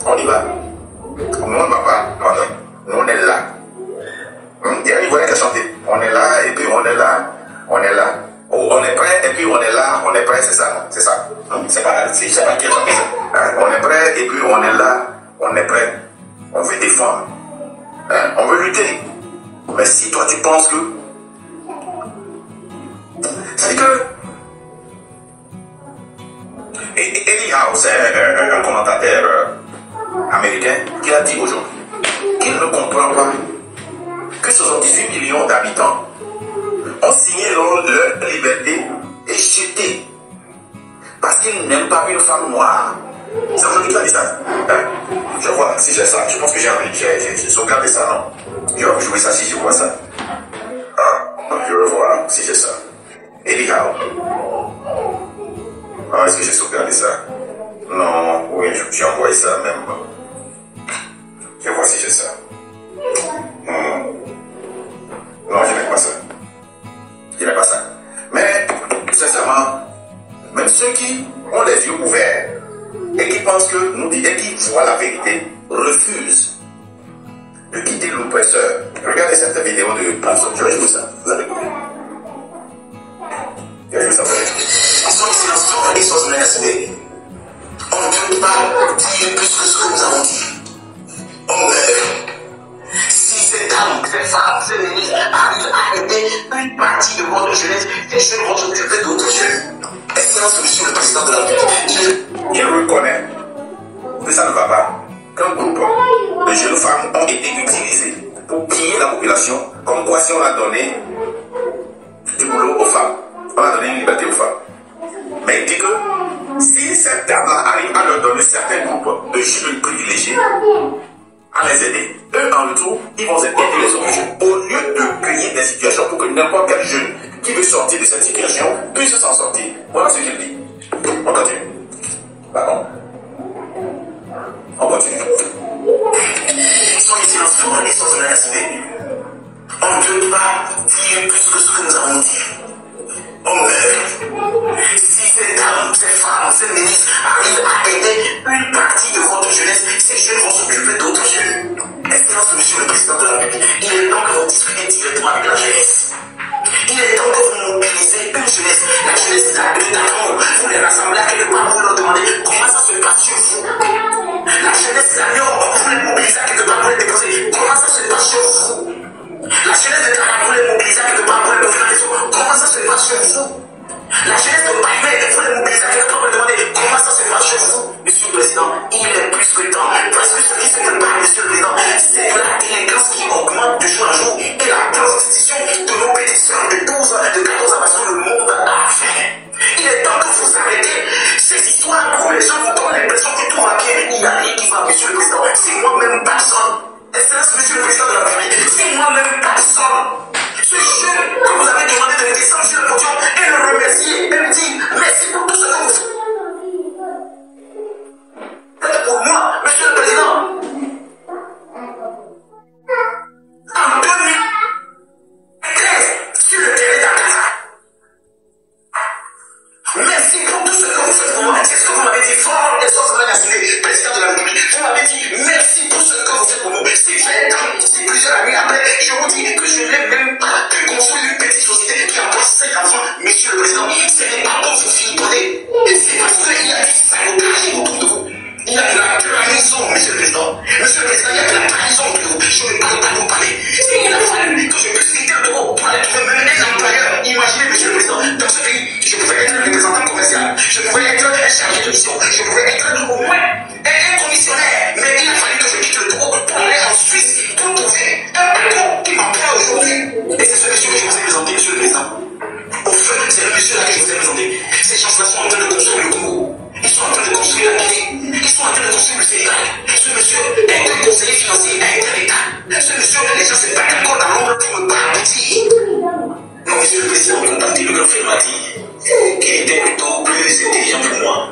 On y va. Nous, on ne va pas. Nous, on est là. Il y a une voix qui a chanté. On est là, et puis on est là. On est là. Oh, on est prêt, et puis on est là. On est prêt, c'est ça. C'est ça. C'est pas qui a chanté ça. On est prêt, et puis on est là. On est prêt. On veut défendre. On veut lutter. Mais si toi, tu penses que... C'est que... Eddie House, un commentateur américain, qui a dit aujourd'hui qu'il ne comprend pas que 78 millions d'habitants ont signé leur liberté et chuté parce qu'ils n'aiment pas une femme noire. C'est aujourd'hui qu'il a dit ça. Je vois si j'ai ça. Je pense que j'ai sauvegardé ça, non? Je vais jouer ça si je vois ça. Je vais voir si j'ai ça. Eddie House. Est-ce que j'ai sauvegardé ça? Non, oui, j'ai envoyé ça même. Je vais voir si j'ai ça. Non, je n'ai pas ça. Je n'ai pas ça. Mais, sincèrement, même ceux qui ont les yeux ouverts et qui pensent que nous disons et qui voient la vérité, refusent de quitter l'oppresseur. Regardez cette vidéo de Panson. Je vais jouer ça. Vous allez écouter. Je vais jouer ça. Ils sont silencieux, ils sont menacés. On ne peut pas dire plus que ce que nous avons dit. On meurt. Si ces dames, ces femmes, ces ministres arrivent à aider une partie de votre jeunesse, ces jeunes vont s'occuper d'autres jeunes. Excellence, monsieur le président de la République. Il reconnaît que ça ne va pas. Qu'un groupe de jeunes femmes ont été utilisées pour piller la population, comme quoi si on a donné du boulot aux femmes, on a donné une liberté aux femmes. Mais il dit que si cette dame-là arrive à leur donner certains groupes de jeunes privilégiés, à les aider, eux en retour, ils vont aider les autres jeunes. Au lieu de créer des situations pour que n'importe quel jeune qui veut sortir de cette situation puisse s'en sortir. Voilà ce qu'il dit. On continue. D'accord? On continue. Ils sont ici ensemble, ils sont menacés. On ne peut pas dire plus que ce que nous avons dit. On meurt. Si ces dames, ces femmes, ces ministres arrivent à aider une partie de votre jeunesse, ces jeunes vont s'occuper d'autres jeunes. Excellence, monsieur le président de la République, il est temps que vous discutez directement avec la jeunesse. Il est temps que vous mobilisez une jeunesse. La jeunesse est à deux d'attendre. Vous les rassemblez à quelque part, vous leur demandez comment ça se passe chez vous. La jeunesse est à Lyon, vous les mobilisez à quelque part, vous les déposez. Comment ça se passe chez vous. La jeunesse de Ghana, vous les mobilisez à quelque part, vous les posez la question. Comment ça se passe chez vous. La jeunesse de Païmé, vous les mobilisez à quelque part, vous les demandez comment ça se passe chez vous. Monsieur le Président, il est plus que temps. Parce que ce qui se prépare, Monsieur le Président, c'est la délinquance qui augmente de jour en jour et la constitution de nos petites soeurs de 12 ans, de 14 ans, parce que le monde a faim. Il est temps que vous arrêtez ces histoires où les gens vous donnent l'impression que tout va bien. Il n'y a rien qui va, Monsieur le Président. C'est moi-même personne. Excellence, Monsieur le Président de la République, c'est moi-même personne. Ce jeune que vous avez demandé de descendre sur le podium et le remercier et lui dire merci pour tout ce que vous faites. Faites pour moi, Monsieur le Président. En 2013, sur le terrain d'Akasa. Merci pour tout ce que vous faites pour moi. C'est ce que vous m'avez dit fort des forces de la nation, président de la République. Vous m'avez dit merci pour ce que vous faites pour nous. Si 20 ans, si plusieurs années après, je vous dis que je n'ai même pas pu construire une petite société qui emporte 5 enfants. Monsieur le Président, ce n'est pas pour vous filipoter. Et c'est parce qu'il y a du sabotage autour de vous. Il y a de la trahison, Monsieur le Président. Monsieur le Président, il y a de la trahison autour de vous. Je ne parle pas de vous parler. Il a fallu que je puisse quitter le Togo pour aller trouver même un employeur. Imaginez, Monsieur le Président, dans ce pays, je pouvais être un représentant commercial. Je pouvais être un chargé de mission. Je pouvais être au moins un commissionnaire. Mais il a fallu que je quitte le Togo pour aller en Suisse pour trouver un patron qui m'emploie aujourd'hui. Et c'est ce monsieur que je vous ai présenté, Monsieur le Président. Au feu, c'est le monsieur là que je vous ai présenté. Ces gens-là sont en train de construire le Congo. Ils sont en train de construire la Guinée. Ils sont en train de construire le Sénégal. Ce monsieur est un conseiller financier à l'État. Ce monsieur, les gens se battent encore dans l'ombre pour ne pas aboutir. Non, Monsieur le Président, vous comprenez, le grand frère m'a dit qu'il était plutôt plus intelligent que moi.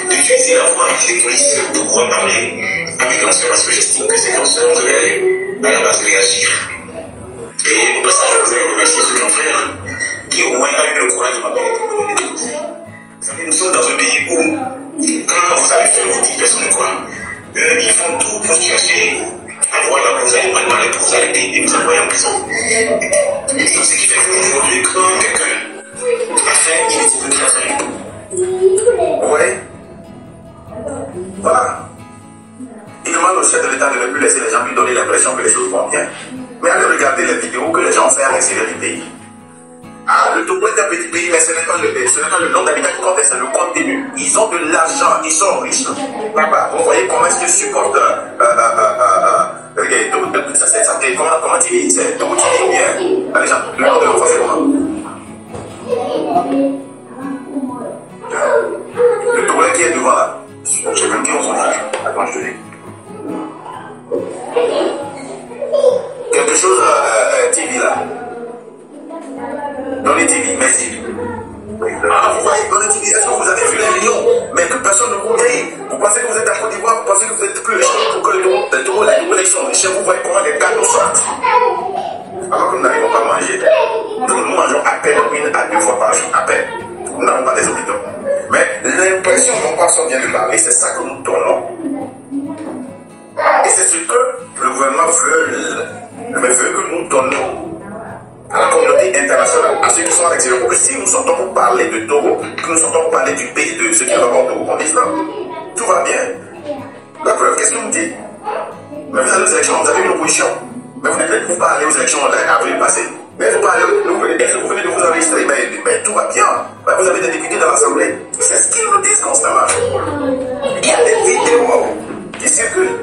D'utiliser la voix avec les policiers pour pouvoir parler avec l'ancien parce que j'estime que c'est l'ancien qui devait à la base réagir. Et au passage, je voudrais remercier ce grand frère qui au moins a eu le courage de m'appeler. Vous savez, nous sommes dans un pays où, quand ça les fait, vous dites, personne ne croit. Ils font tout pour chercher à voir là que vous allez préparer, que vous allez et vous envoyer en prison. Et ce qui fait qu'aujourd'hui, quand quelqu'un a fait, il est disponible à faire. Ouais. Voilà. Il demande au chef de l'État de ne plus laisser les gens lui donner l'impression que les choses vont bien. Mais allez regarder les vidéos que les gens font à l'extérieur du pays. Ah, le Togo est un petit pays, mais ce n'est pas le nombre d'habitants qui compte, c'est le contenu. Ils ont de l'argent, ils sont riches. Papa, vous voyez comment est-ce qu'ils supportent comment tu dis, c'est Togo qui dit bien. Allez, Jean, le nom de l'enfant, c'est comment? Le Togolais qui est devant là. Je sais même qui ont son âge. Attends, je te dis. Quelque chose TV là. Dans les TV, merci. Ah, vous voyez, dans les TV, est-ce que vous avez vu les millions? Mais que personne ne vous gagne. Vous pensez que vous êtes à Côte d'Ivoire, vous pensez que vous êtes plus riche pour que le Togo, la nouvelle élection. Chez vous, voyez comment les gâteaux sortent. Alors que nous n'arrivons pas à manger. Donc nous mangeons à peine 1 à 2 fois par jour, à peine. Nous n'avons pas des hôpitaux. Mais l'impression dont personne vient de parler, c'est ça que nous donnons. Et c'est ce que le gouvernement veut que nous donnons à la communauté internationale, à ceux qui sont à l'extérieur, pour que si nous sortons pour parler de Togo, que nous sortons pour parler du pays, de ce qui est encore Togo, qu'on dise non, tout va bien. La preuve, qu'est-ce que vous dites? Mais vous allez aux élections, vous avez une opposition. Mais vous n'êtes pas allé aux élections en avril passé. Mais vous parlez, vous venez de vous enregistrer, mais tout va bien. Mais vous avez des députés dans l'Assemblée. C'est ce qu'ils nous disent constamment. Il y a des vidéos qui circulent.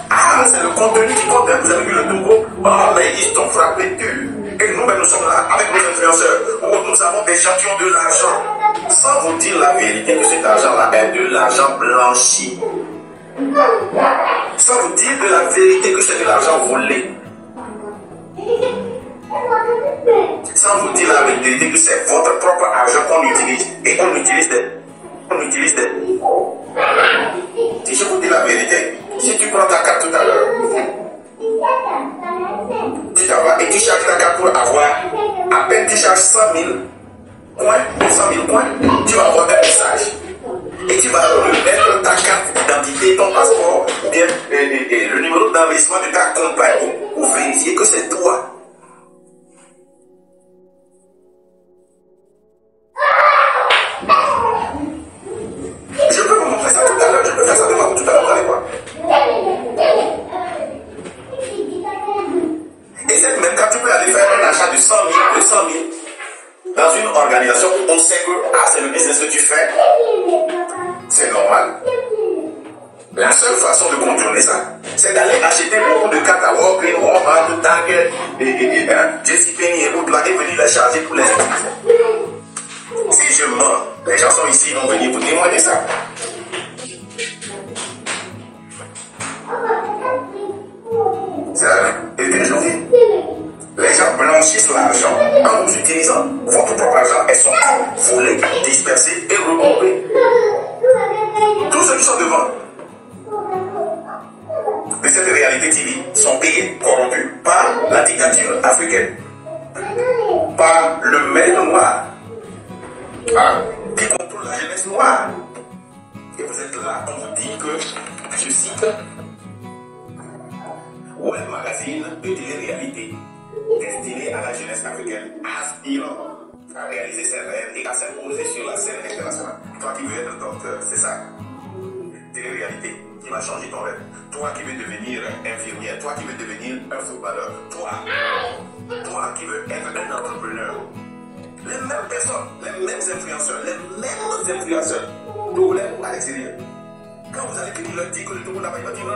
Ah, c'est le contenu qui compte. Vous avez vu le Togo? Oh, mais ils sont frappés dur. Et nous, nous sommes là avec nos influenceurs. Où nous avons des gens qui ont de l'argent. Sans vous dire la vérité que cet argent-là est de l'argent blanchi. Sans vous dire de la vérité que c'est de l'argent volé. Sans vous dire la vérité que c'est votre propre argent qu'on utilise. Et on utilise des... Si je vous dis la vérité, si tu prends ta carte tout à l'heure, tu t'en vas et tu charges ta carte pour avoir, à peine tu charges 100 000 points, 100 000 points, tu vas avoir un message. Et tu vas remettre ta carte d'identité, ton passeport, ou bien le numéro d'enregistrement de ta compagnie, pour vérifier que c'est toi. Je peux vous montrer ça tout à l'heure, je peux faire ça demain ou tout à l'heure, vous allez voir. Et cette même carte, tu peux aller faire un achat de 100 000, dans une organisation où on sait que c'est le business que tu fais, c'est normal. La seule façon de contourner ça, c'est d'aller acheter beaucoup de cartes à Walgreens, Walmart, Target, JCPenney et autres là, et venir les charger pour les utiliser. Si je mens, les gens sont ici, ils vont venir vous témoigner ça. C'est la vérité, je vous dis. Les gens blanchissent l'argent en vous utilisant votre propre argent et sont volés, dispersés et regroupés. Tous ceux qui sont devant de cette réalité TV sont payés, corrompus par la dictature africaine, par le maître noir, qui contrôle la jeunesse noire. Et vous êtes là, on vous dit que, je cite, Web Magazine de télé-réalité destiné à la jeunesse africaine aspirant à réaliser ses rêves et à s'imposer sur la scène internationale. Toi qui veux être docteur, c'est ça. Télé-réalité qui va changer ton rêve. Toi qui veux devenir infirmière, toi qui veux devenir un footballeur, toi qui veux être un entrepreneur. Les mêmes personnes, les mêmes influenceurs, tous les à l'extérieur. Quand vous allez venir leur dire que le Togo n'a pas, il va dire non,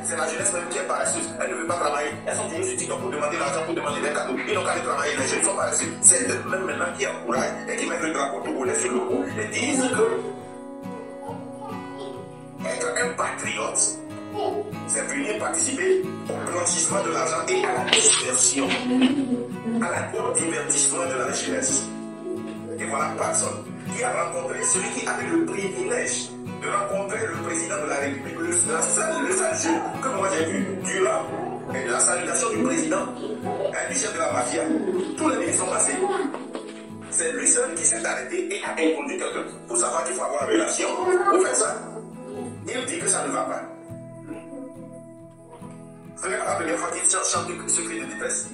c'est la jeunesse même qui est paresseuse. Elle ne veut pas travailler. Elles sont venues sur TikTok pour demander l'argent, pour demander des cadeaux. Ils n'ont qu'à aller travailler, les jeunes sont paresseux. C'est eux même maintenant qui encouragent et qui mettent le drapeau togolais sur le cou et disent que être un patriote, c'est venir participer au blanchissement de l'argent et à la dispersion, au divertissement de la jeunesse. Et voilà personne qui a rencontré celui qui avait le privilège de rencontrer le président de la République, le seul jour que moi j'ai vu durant la salutation du président, du chef de la mafia. Tous les ministres sont passés. C'est lui seul qui s'est arrêté et a introduit quelqu'un. Pour savoir qu'il faut avoir une relation, vous faites ça. que ça ne va pas. C'est la première fois qu'il chante ce cri de détresse.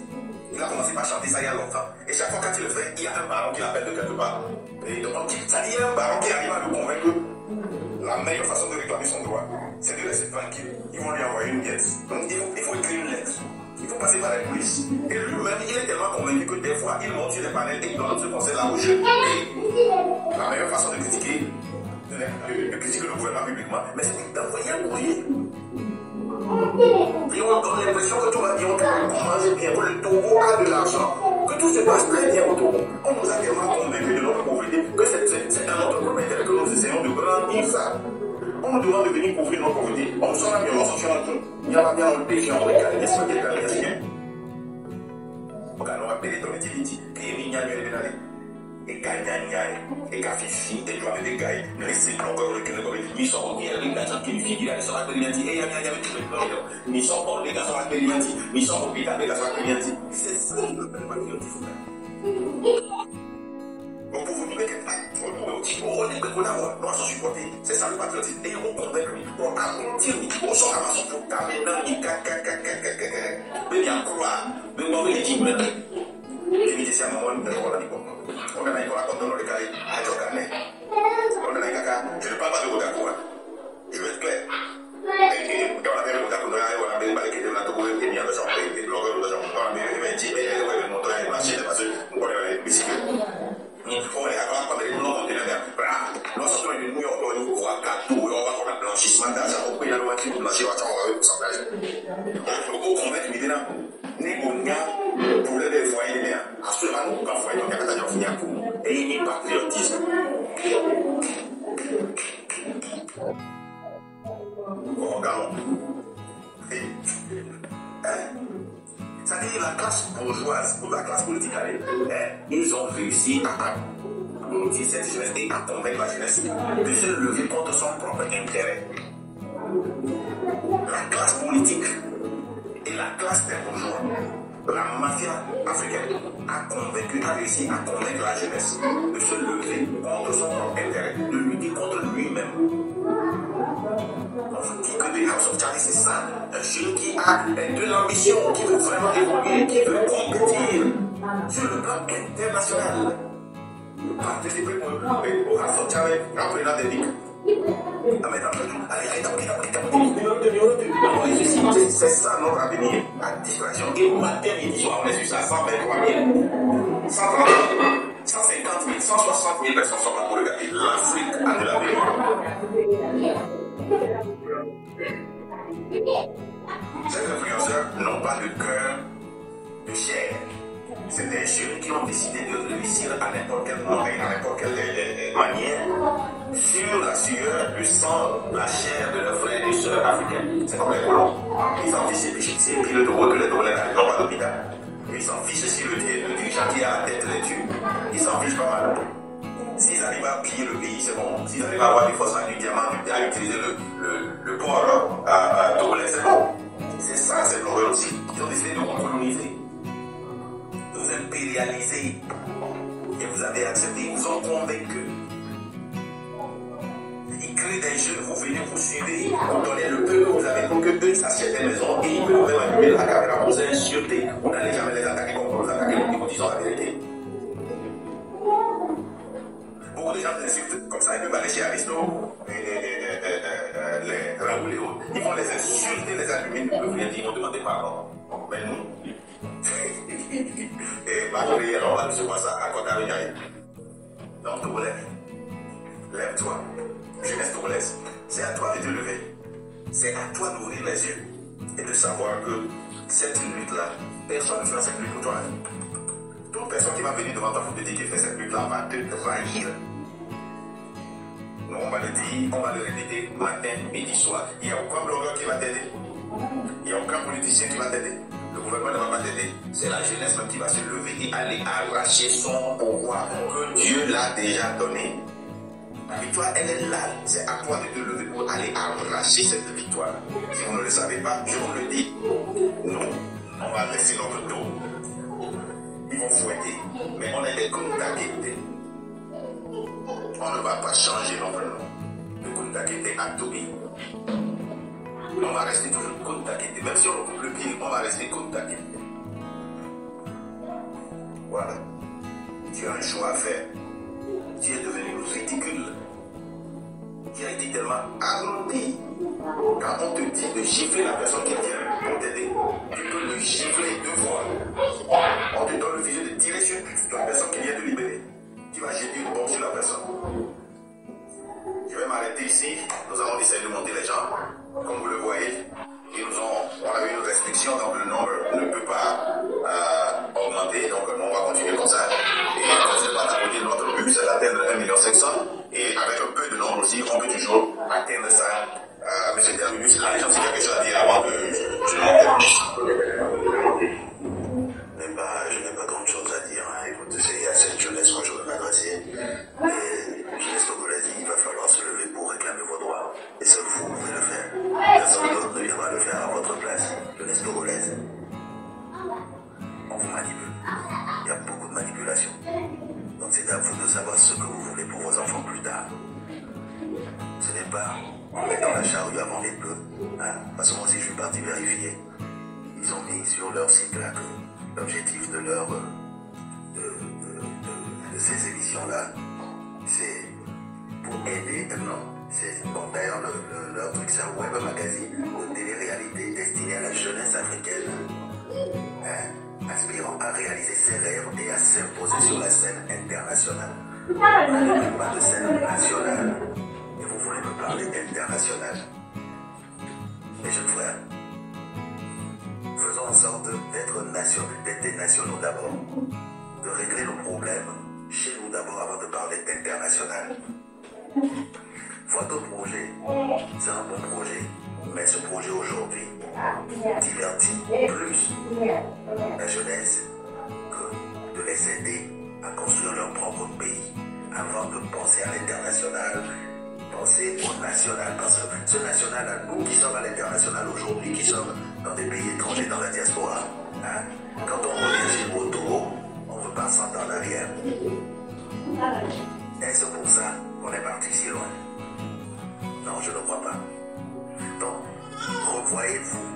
Il a commencé par chanter ça il y a longtemps. Et chaque fois quand il le fait, il y a un baron qui l'appelle de quelque part. Et donc, il y a un baron qui arrive à le convaincre que la meilleure façon de réclamer son droit, c'est de laisser tranquille. Ils vont lui envoyer une pièce. Donc il faut écrire une lettre. Il faut passer par la police. Et lui-même, il est tellement convaincu que des fois, il monte sur les panels et il donne ce conseil-là aux jeunes. Et la meilleure façon de critiquer le gouvernement publiquement, mais c'est d'envoyer un courrier. Et on donne l'impression que tout va bien, tout mange bien, que le Togo a de l'argent, que tout se passe très bien au Togo. On nous a tellement convaincus de notre pauvreté que c'est dans notre propre intérêt que nous essayons de grandir ça. On nous demande de venir couvrir notre pauvreté. On sort la violence, on fait tout. Il y a bien un pays qui est en régal, il y a ce qui est carré, on va appeler ton utility, et il y a et gagnant, et Gafifi, et toi, des gars, mais c'est encore le Québec, ils sont bien, les gars, qui figurent, ils sont expérimentés, et il y a tout le monde, ils sont pour les gars, sont expérimentés, ils sont pour les gars, sont expérimentés. C'est ça le patriotisme. Donc pour vous dire que nous sommes supportés, c'est ça le patriotisme. Et on convainc, on raconte, on sort à son pour taper dans les mais bien croire, mais on veut les dire, mais c'est un moment de on a dit qu'on raconte dans le cas, à Jordanie. On a dit je ne parle pas de Rodako. Je vais être clair. Et quand on a fait le Rodako, on a bien balé qui était là, tout le monde est bien de son pays, et le logo de son pays, on a bien dit, mais le moteur est marché, parce qu'on a les bicyclettes. On est à quand les gens ont été là, lorsqu'on est venu, on voit qu'à tout, on va avoir un blanchissement d'argent, on peut y aller loin qui blanchir, on va s'engager. Donc, on convainc l'idée là, ni on y a pour les foyers, mais absolument pas foyer, on a qu'à dire finir pour nous. Et il n'y a pas de patriotisme. Regardons. C'est-à-dire la classe bourgeoise ou la classe politique, ils ont réussi à motiver cette jeunesse et à convaincre la jeunesse de se lever contre son propre intérêt. La classe politique et la classe des bourgeois, la mafia africaine a réussi à convaincre la jeunesse de se lever contre son propre intérêt, de lutter contre lui-même. On vous dit que The House of Charlie, c'est ça. Un jeune qui a de l'ambition, qui veut vraiment évoluer, qui veut compétir sur le plan international. Participer au House of Charlie, après la dédique. C'est ça notre avenir, la distraction. Et matin, midi, soir, on est sur ça, 123 000, 150 000, 160 000 personnes sont là pour regarder. L'Afrique a de l'avenir. Ces influenceurs n'ont pas de cœur, de chair. C'est des jeunes qui ont décidé de réussir à n'importe quelle manière sur la sueur, le sang, la chair de leurs frères et sœurs africains. C'est comme les colons. Ils s'en fichent d'échiquier, puis le droit que les dollars n'ont pas d'hôpital. Ils s'en fichent si le dirigeant qui a la tête les tue. Ils s'en fichent pas mal. S'ils arrivent à piller le pays, c'est bon. S'ils arrivent à avoir des phosphate, du diamant, à utiliser le port à Togolais, c'est bon. C'est ça, c'est pour eux aussi. Ils ont décidé de vous coloniser, de vous impérialiser. Et vous avez accepté, ils vous ont convaincu. Ils créent des jeux, vous venez, vous suivez, vous donnez le peu que vous avez pour que eux s'achètent des maisons et ils peuvent même allumer la caméra, vous insulter. Vous n'allez jamais les attaquer comme vous les attaquez, ils vous disent la vérité. Beaucoup de gens vous insultent comme ça, ils peuvent aller chez Aristo, les Raoul et autres. Ils vont les insulter, les allumer, ils ne peuvent rien dire, ils vont demander pardon. Mais nous, et malgré, on va recevoir ça à Côte-Aviaï. Donc, Togolais, lève-toi. Jeunesse togolaise, c'est à toi de te lever. C'est à toi d'ouvrir les yeux et de savoir que cette lutte-là, personne ne fera cette lutte pour toi. Toute personne qui va venir devant toi pour te dire qu'il fait cette lutte-là va te trahir. Donc on va le dire, on va le répéter matin, midi, soir. Il n'y a aucun blogueur qui va t'aider. Il n'y a aucun politicien qui va t'aider. Le gouvernement ne va pas t'aider. C'est la jeunesse même qui va se lever et aller arracher son pouvoir que Dieu l'a déjà donné. La victoire, elle est là. C'est à toi de te lever pour aller arracher cette victoire. Si vous ne le savez pas, je vous le dis. Nous, on va laisser notre dos. Ils vont fouetter. Mais on est des contactés. On ne va pas changer notre nom. Kunta Kinte à Tobi. On va rester toujours Kunta Kinte. Même si on coupe le pied, on va rester Kunta Kinte. Voilà. Tu as un choix à faire. Tu es devenu ridicule. Tu as été tellement arrondi. Quand on te dit de gifler la personne qui vient pour t'aider, tu peux le gifler 2 fois. On te donne le fusil de tirer sur la personne qui vient te libérer. Tu vas jeter une bombe sur la personne. Je vais m'arrêter ici. Nous allons essayer de monter les gens. Comme vous le voyez, on a eu une restriction, donc le nombre ne peut pas augmenter. Donc on va continuer comme ça. Et c'est pas à côté de notre but, c'est d'atteindre 1,5 million. Et avec un peu de nombre aussi, on peut toujours atteindre ça. Mais j'ai terminé. Si les gens ont quelque chose à dire avant que je monte. Je n'ai pas grand chose à dire. Écoute, il y a cette jeunesse que je veux m'adresser. Et jeunesse congolaise, il va falloir se lever pour réclamer vos droits. Et seul vous pouvez le faire. Personne d'autre ne viendra le faire à votre place. Jeunesse congolaise. On vous manipule. Il y a beaucoup de manipulation. Donc c'est à vous de savoir ce que vous voulez pour vos enfants plus tard. Ce n'est pas en mettant la charrue avant les bœufs. Parce que moi aussi je suis parti vérifier. Ils ont mis sur leur site là que l'objectif de ces émissions-là, c'est pour aider, non, c'est bon, d'ailleurs leur truc c'est un web magazine ou télé-réalité destiné à la jeunesse africaine, aspirant à réaliser ses rêves et à s'imposer sur la scène internationale. On ne parle pas de scène nationale, et vous voulez me parler internationale. Mes jeunes frères, faisons en sorte d'être des nationaux d'abord, de régler nos problèmes chez nous d'abord avant de parler d'international. Votre projet, c'est un bon projet, mais ce projet aujourd'hui divertit plus la jeunesse que de les aider à construire leur propre pays avant de penser à l'international. Penser au national, parce que ce national, nous qui sommes à l'international aujourd'hui, qui sommes dans des pays étrangers, dans la diaspora, quand on revient chez nous au Togo, on repart 100 ans en arrière. Est-ce pour ça qu'on est parti si loin? Non, je ne crois pas. Donc, revoyez-vous.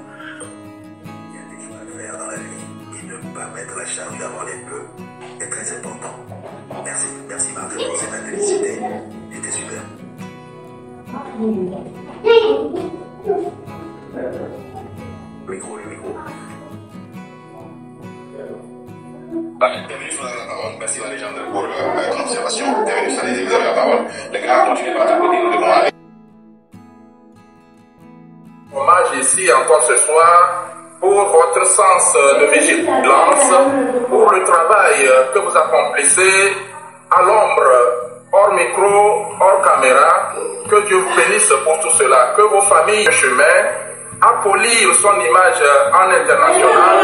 Il y a des choses à faire dans la vie et ne pas mettre la charrue avant les bœufs est très important. Merci Marc pour cette intelligence. C'était super. Micro. Bienvenue sur la parole. Merci la légende pour votre observation. Bienvenue sur les la parole. Les gars, continuez par côté, nous devons aller. Hommage ici encore ce soir pour votre sens de vigilance, pour le travail que vous accomplissez à l'ombre, hors micro, hors caméra. Que Dieu vous bénisse pour tout cela. Que vos familles chemin à polir son image en international.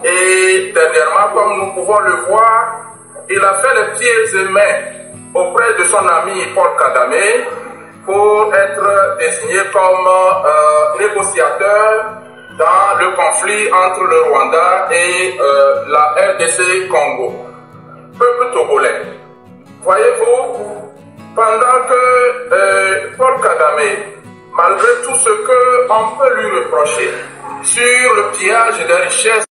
Et dernièrement, comme nous pouvons le voir, il a fait les pieds et mains auprès de son ami Paul Kagame pour être désigné comme négociateur dans le conflit entre le Rwanda et la RDC Congo. Peuple togolais, voyez-vous, pendant que Paul Kagame, malgré tout ce qu'on peut lui reprocher sur le pillage des richesses